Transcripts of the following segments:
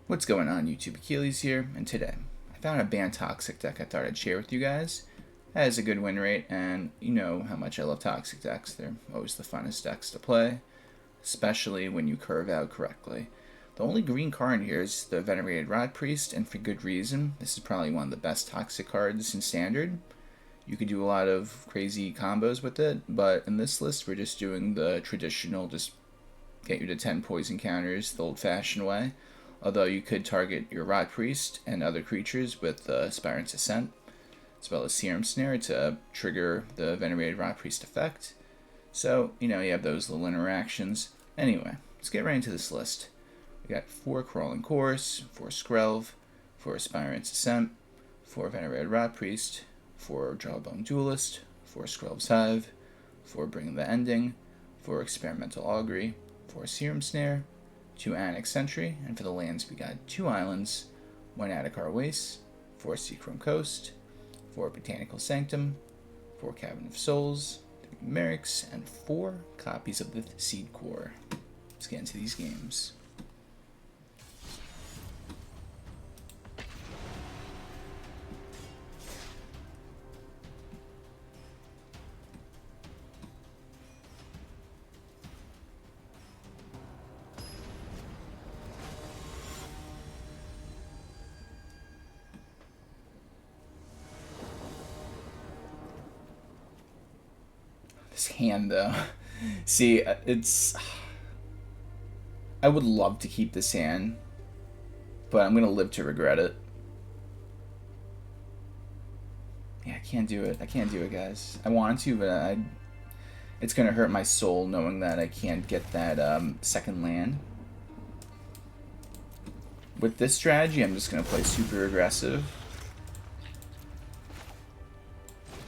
What's going on, YouTube? Achilles here, and today I found a Bant Toxic deck I thought I'd share with you guys. It has a good win rate, and you know how much I love Toxic decks. They're always the funnest decks to play, especially when you curve out correctly. The only green card in here is the Venerated Rotpriest, and for good reason. This is probably one of the best Toxic cards in Standard. You could do a lot of crazy combos with it, but in this list we're just doing the traditional, just get you to 10 poison counters the old-fashioned way. Although you could target your Rotpriest and other creatures with Aspirant's Ascent, as well as Serum Snare to trigger the Venerated Rotpriest effect. So, you know, you have those little interactions. Anyway, let's get right into this list. We got 4 Crawling Course, 4 Skrelv, 4 Aspirant's Ascent, 4 Venerated Rotpriest, 4 Jawbone Duelist, 4 Skrelv's Hive, 4 Bring the Ending, 4 Experimental Augury, 4 Serum Snare, 2 Annex Sentry, and for the lands we got 2 islands, 1 Adarkar Wastes, 4 Seachrome Coast, 4 Botanical Sanctum, 4 Cavern of Souls, 3 Mirrex, and 4 copies of the Seedcore. Let's get into these games. This hand, though. See, it's... I would love to keep this hand, but I'm going to live to regret it. Yeah, I can't do it. I can't do it, guys. I want to, but it's going to hurt my soul knowing that I can't get that second land. With this strategy, I'm just going to play super aggressive.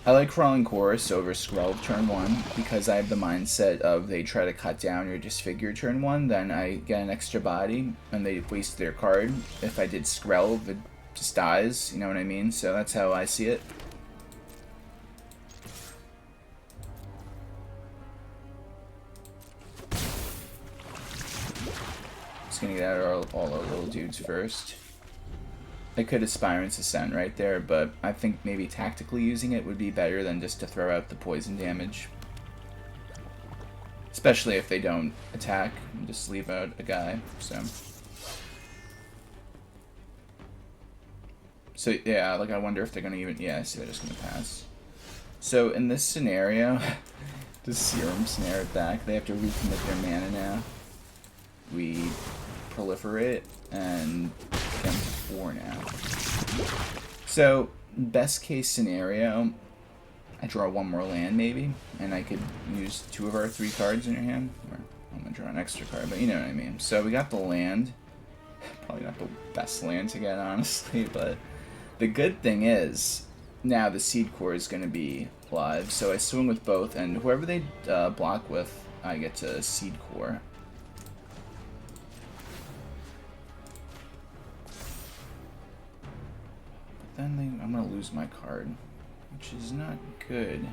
I like Crawling Course over Skrelv turn 1 because I have the mindset of they try to cut down or disfigure turn 1, then I get an extra body and they waste their card. If I did Skrelv, it just dies, you know what I mean? So that's how I see it. Just gonna get out all our little dudes first. I could Aspirant's Ascent right there, but I think maybe tactically using it would be better than just to throw out the poison damage. Especially if they don't attack and just leave out a guy, So yeah, like I wonder if they're gonna even, yeah, I see they're just gonna pass. So in this scenario, the Serum Snare back, they have to recommit their mana now. We proliferate and down to 4 now. So, best case scenario, I draw 1 more land maybe, and I could use 2 of our 3 cards in your hand. Or I'm gonna draw an extra card, but you know what I mean. So we got the land. Probably not the best land to get, honestly, but the good thing is now the Seedcore is gonna be live. So I swing with both, and whoever they block with, I get to Seedcore. Then I'm going to lose my card, which is not good.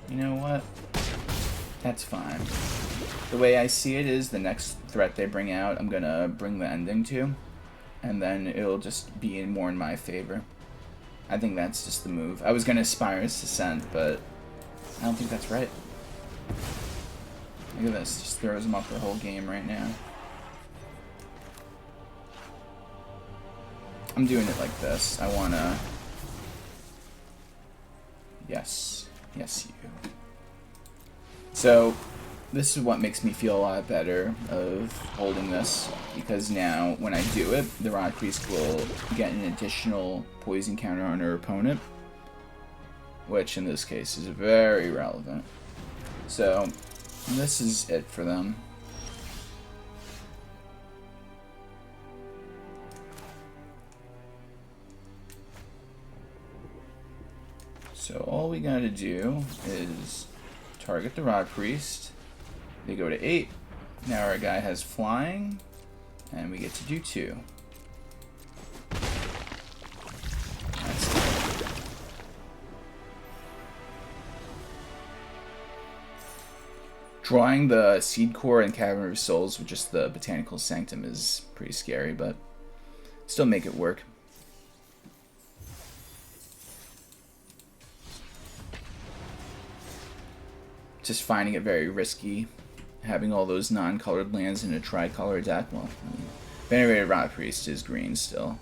You know what? That's fine. The way I see it is the next threat they bring out, I'm going to bring the ending to, and then it'll just be more in my favor. I think that's just the move. I was going to Aspirant's Ascent, but I don't think that's right. Look at this, just throws them off their whole game right now. I'm doing it like this. I wanna... Yes. Yes, you. So, this is what makes me feel a lot better of holding this, because now, when I do it, the Rotpriest will get an additional poison counter on her opponent, which in this case is very relevant. So, this is it for them. So all we gotta do is target the Rotpriest. They go to 8. Now our guy has flying, and we get to do 2. That's it. Drawing the Seedcore and Cavern of Souls with just the Botanical Sanctum is pretty scary, but still make it work. Just finding it very risky, having all those non-colored lands in a tri-color deck. Well, I mean, Venerated Rotpriest is green still,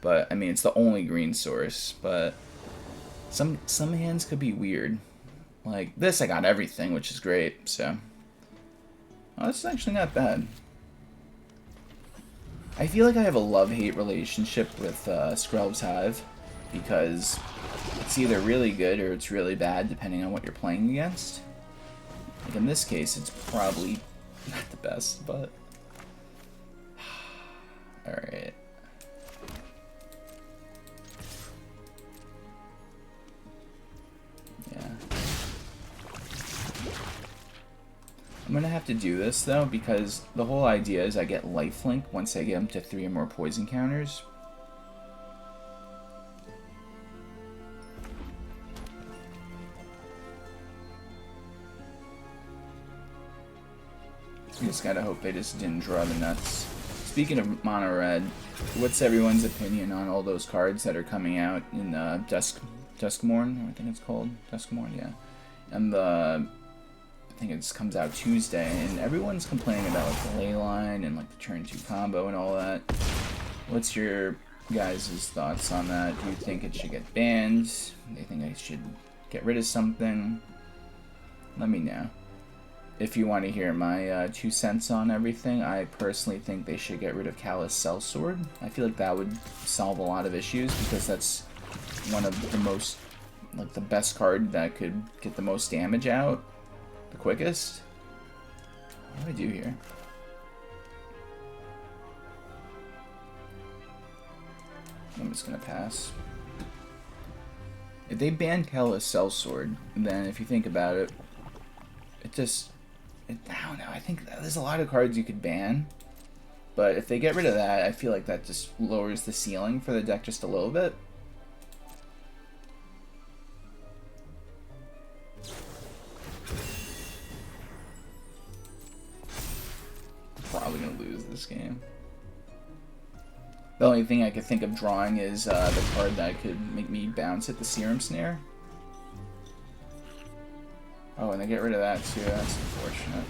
but I mean it's the only green source. But some hands could be weird. Like this, I got everything, which is great. So, oh, this is actually not bad. I feel like I have a love-hate relationship with Skrelv's Hive because it's either really good or it's really bad depending on what you're playing against. Like in this case, it's probably not the best, but all right. Yeah. I'm gonna have to do this though because the whole idea is I get lifelink once I get them to 3 or more poison counters. We just gotta hope they just didn't draw the nuts. Speaking of mono red, what's everyone's opinion on all those cards that are coming out in Duskmorn? I think it's called Duskmorn, yeah. And I think it comes out Tuesday, and everyone's complaining about like the ley line and like the turn 2 combo and all that. What's your guys' thoughts on that? Do you think it should get banned? Do you think I should get rid of something? Let me know. If you want to hear my 2 cents on everything, I personally think they should get rid of Callous Sellsword. I feel like that would solve a lot of issues because that's one of the most, like the best card that could get the most damage out the quickest. What do I do here? I'm just gonna pass. If they banned Callous Sellsword, then if you think about it, I don't know, I think there's a lot of cards you could ban, but if they get rid of that, I feel like that just lowers the ceiling for the deck just a little bit. Probably gonna lose this game. The only thing I could think of drawing is the card that could make me bounce at the Serum Snare. Oh, and they get rid of that too. That's unfortunate.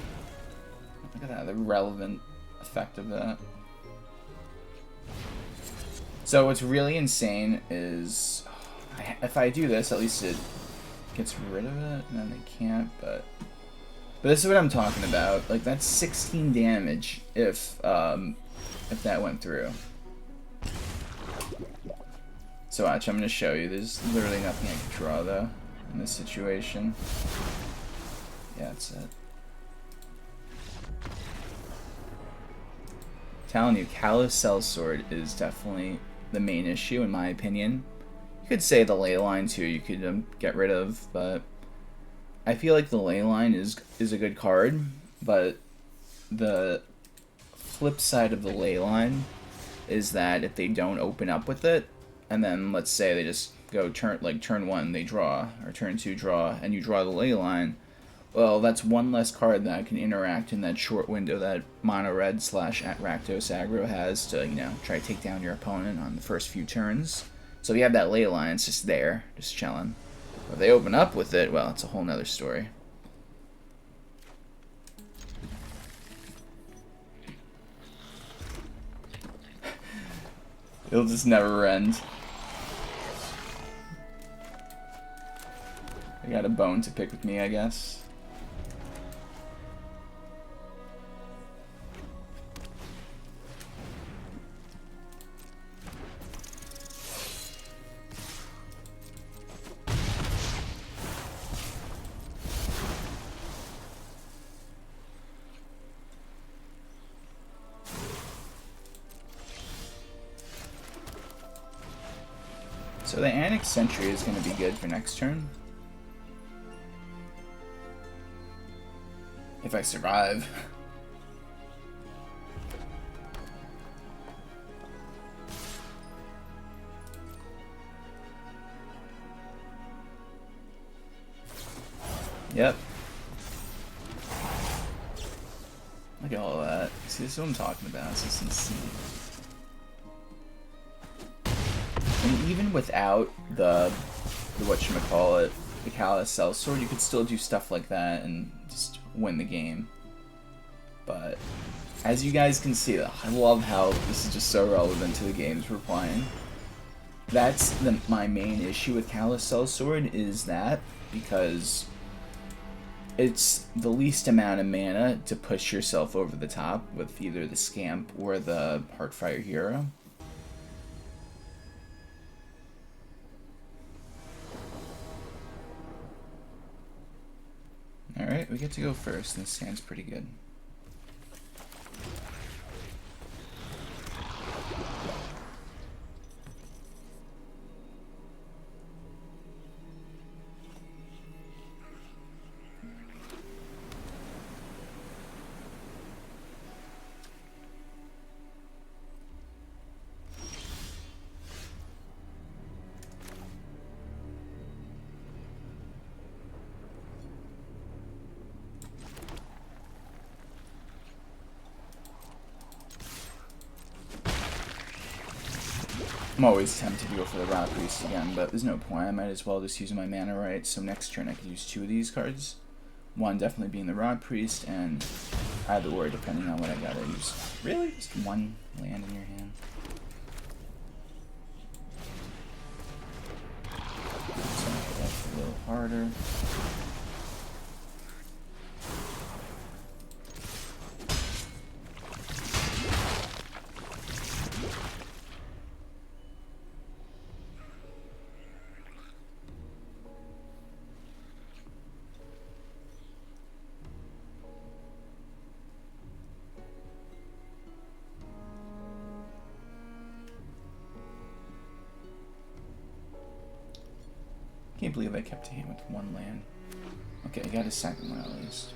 Look at that, the relevant effect of that. So what's really insane is, if I do this, at least it gets rid of it. And then they can't, but this is what I'm talking about. Like that's 16 damage if that went through. So watch, I'm gonna show you. There's literally nothing I can draw though in this situation. Yeah, that's it. Telling you, Callous Sellsword is definitely the main issue in my opinion. You could say the ley line too. You could get rid of, but I feel like the ley line is a good card. But the flip side of the ley line is that if they don't open up with it, and then let's say they just go turn 1 they draw, or turn 2 draw, and you draw the ley line. Well, that's one less card that can interact in that short window that mono red / Rakdos aggro has to, you know, try to take down your opponent on the first few turns. So if you have that ley line, it's just there, just chilling. But if they open up with it, well, it's a whole nother story. It'll just never end. I got a bone to pick with me, I guess. So the Annex Sentry is going to be good for next turn. If I survive. Yep. Look at all that. See, this is what I'm talking about. It's just insane. And even without the whatchamacallit, the Callous Sellsword, you could still do stuff like that and just win the game. But as you guys can see, I love how this is just so relevant to the games we're playing. That's my main issue with Callous Sellsword, is that because it's the least amount of mana to push yourself over the top with either the Scamp or the Heartfire Hero. Alright, we get to go first, and this stands pretty good. I'm always tempted to go for the Rotpriest again, but there's no point. I might as well just use my mana right, so next turn I can use 2 of these cards. One definitely being the Rotpriest, and either or, depending on what I gotta use. Really? Just 1 land in your hand? So that's a little harder. Can't believe I kept a hand with 1 land. Okay, I got a second one at least.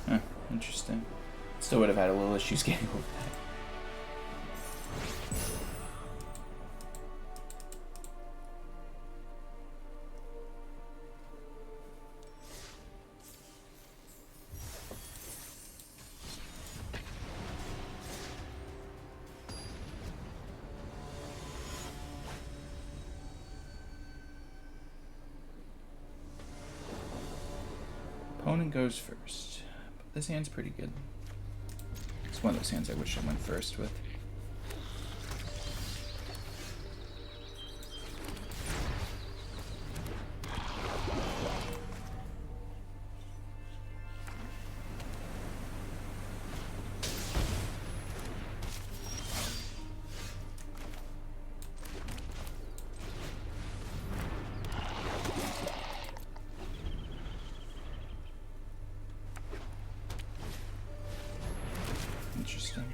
Huh, interesting. Still would have had a little issues getting over that. Opponent goes first. But this hand's pretty good. It's one of those hands I wish I went first with. Interesting.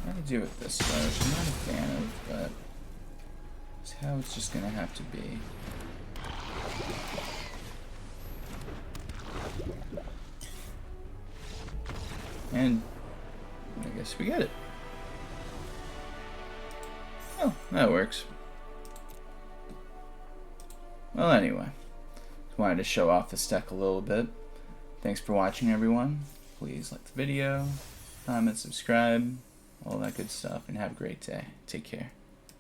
What do I do with this though, which I'm not a fan of, but it's how it's just gonna have to be. And I guess we get it. Oh, that works. Well, anyway, just wanted to show off this deck a little bit. Thanks for watching, everyone. Please like the video, comment, subscribe, all that good stuff, and have a great day. Take care.